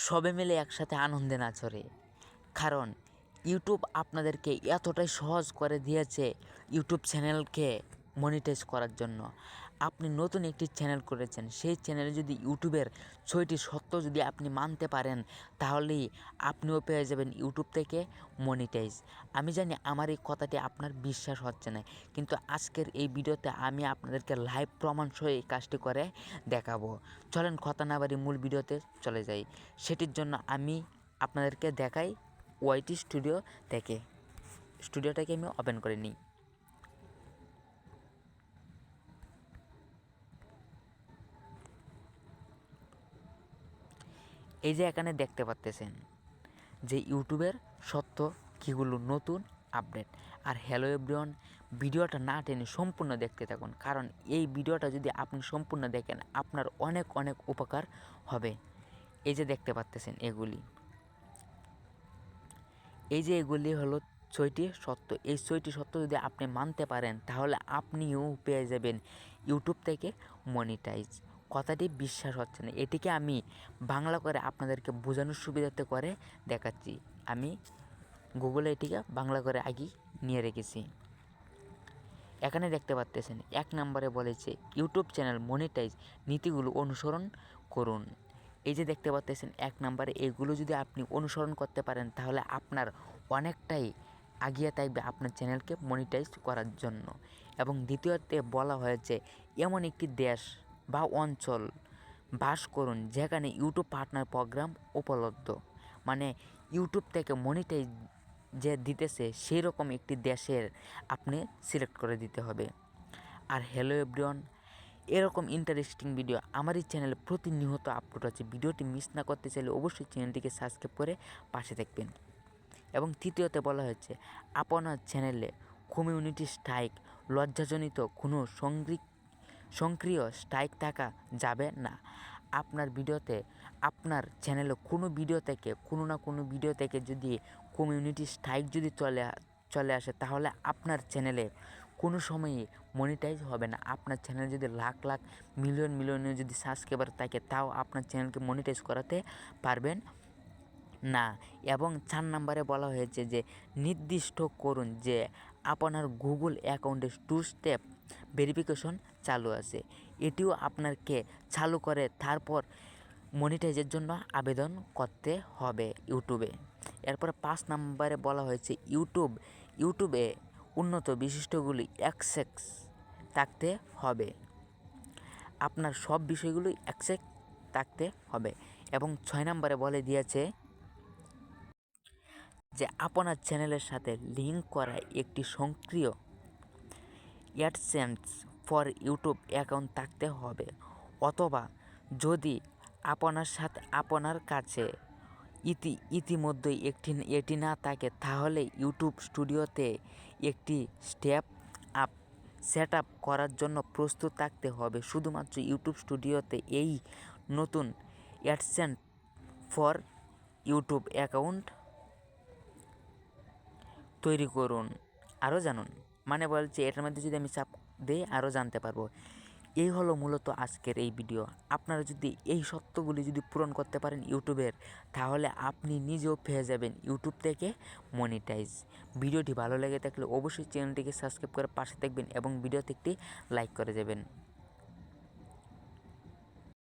সবে মিলে একসাথে আনন্দে নাচরে। কারণ ইউটিউব আপনাদেরকে এতটাই সহজ করে দিয়েছে ইউটিউব চ্যানেলকে মনিটাইজ করার জন্য। আপনি নতুন একটি চ্যানেল করেছেন, সেই চ্যানেলে যদি ইউটিউবের ৬টি সত্য যদি আপনি মানতে পারেন, তাহলেই আপনিও পেয়ে যাবেন ইউটিউব থেকে মনিটাইজ। আমি জানি আমার এই কথাটি আপনার বিশ্বাস হচ্ছে না, কিন্তু আজকের এই ভিডিওতে আমি আপনাদেরকে লাইভ প্রমাণসহ এই কাজটি করে দেখাবো। চলেন কথা না বাড়ি মূল ভিডিওতে চলে যাই। সেটির জন্য আমি আপনাদেরকে দেখাই ওয়াইটি স্টুডিও থেকে। স্টুডিওটাকে আমি ওপেন করে নিই। এই যে এখানে দেখতে পাচ্তেছেন যে ইউটিউবের সত্য কীগুলো নতুন আপডেট। আর হ্যালো এভরিওয়ান, ভিডিওটা না টেনে সম্পূর্ণ দেখতে থাকুন, কারণ এই ভিডিওটা যদি আপনি সম্পূর্ণ দেখেন আপনার অনেক অনেক উপকার হবে। এই যে দেখতে পাচ্তেছেন এগুলি হলো ৬টি সত্য। এই ৬টি সত্য যদি আপনি মানতে পারেন, তাহলে আপনিও পেয়ে যাবেন ইউটিউব থেকে মনিটাইজ। কথাটি বিশ্বাস হচ্ছে না, এটিকে আমি বাংলা করে আপনাদেরকে বোঝানোর সুবিধাতে করে দেখাচ্ছি। আমি গুগলে এটিকে বাংলা করে আগেই নিয়ে রেখেছি। এখানে দেখতে পাচ্তেছেন ১ নম্বরে বলেছে ইউটিউব চ্যানেল মনিটাইজ নীতিগুলো অনুসরণ করুন। এই যে দেখতে পাচ্তেছেন ১ নম্বরে এগুলো যদি আপনি অনুসরণ করতে পারেন, তাহলে আপনার অনেকটাই এগিয়ে থাকবে আপনার চ্যানেলকে মনিটাইজ করার জন্য। এবং দ্বিতীয়তে বলা হয়েছে এমন একটি দেশ বা অঞ্চল বাস করুন যেখানে ইউটিউব পার্টনার প্রোগ্রাম উপলব্ধ। মানে ইউটিউব থেকে মনিটাইজ যে দিতেছে সেই রকম একটি দেশের আপনি সিলেক্ট করে দিতে হবে। আর হ্যালো এভরিওয়ান, এরকম ইন্টারেস্টিং ভিডিও আমার এই চ্যানেলে প্রতিনিয়ত আপলোড আছে। ভিডিওটি মিস না করতে চাইলে অবশ্যই চ্যানেলটিকে সাবস্ক্রাইব করে পাশে থাকবেন। এবং তৃতীয়তে বলা হয়েছে আপনার চ্যানেলে কমিউনিটি স্ট্রাইক লজ্জাজনিত কোনো সক্রিয় স্ট্রাইক থাকা যাবে না। আপনার ভিডিওতে আপনার চ্যানেলে কোনো ভিডিও থেকে কোনো না কোনো ভিডিও থেকে যদি কমিউনিটি স্ট্রাইক যদি চলে আসে, তাহলে আপনার চ্যানেলে কোনো সময়ই মনিটাইজ হবে না। আপনার চ্যানেলে যদি লাখ লাখ মিলিয়নের যদি সাবস্ক্রাইবার থাকে, তাও আপনার চ্যানেলকে মনিটাইজ করাতে পারবেন না। এবং ৪ নম্বরে বলা হয়েছে যে নির্দিষ্ট করুন যে আপনার গুগল অ্যাকাউন্টে 2 স্টেপ ভেরিফিকেশন চালু আছে। এটিও আপনাকে চালু করে তারপর মনিটাইজের জন্য আবেদন করতে হবে ইউটিউবে। এরপরে ৫ নম্বরে বলা হয়েছে ইউটিউবে উন্নত বৈশিষ্ট্যগুলি অ্যাক্সেস থাকতে হবে। আপনার সব বিষয়গুলোই অ্যাক্সেস থাকতে হবে। এবং ৬ নম্বরে বলে দিয়েছে যে আপনার চ্যানেলের সাথে লিঙ্ক করা একটি সক্রিয় অ্যাডসেন্স ফর ইউটিউব অ্যাকাউন্ট থাকতে হবে, অথবা যদি আপনার কাছে ইতিমধ্যেই এটি না থাকে, তাহলে ইউটিউব স্টুডিওতে একটি সেট আপ করার জন্য প্রস্তুত থাকতে হবে। শুধুমাত্র ইউটিউব স্টুডিওতে এই নতুন অ্যাডসেন্স ফর ইউটিউব অ্যাকাউন্ট তৈরি করুন। আরও জানুন, মানে বলছে এটার মধ্যে যদি আমি চাপ দিই আরও জানতে পারবো। এই হলো মূলত আজকের এই ভিডিও। আপনারা যদি এই সত্যগুলি যদি পূরণ করতে পারেন ইউটিউবের, তাহলে আপনি নিজেও পেয়ে যাবেন ইউটিউব থেকে মনিটাইজ। ভিডিওটি ভালো লেগে থাকলে অবশ্যই চ্যানেলটিকে সাবস্ক্রাইব করে পাশে থাকবেন এবং ভিডিওতে একটি লাইক করে যাবেন।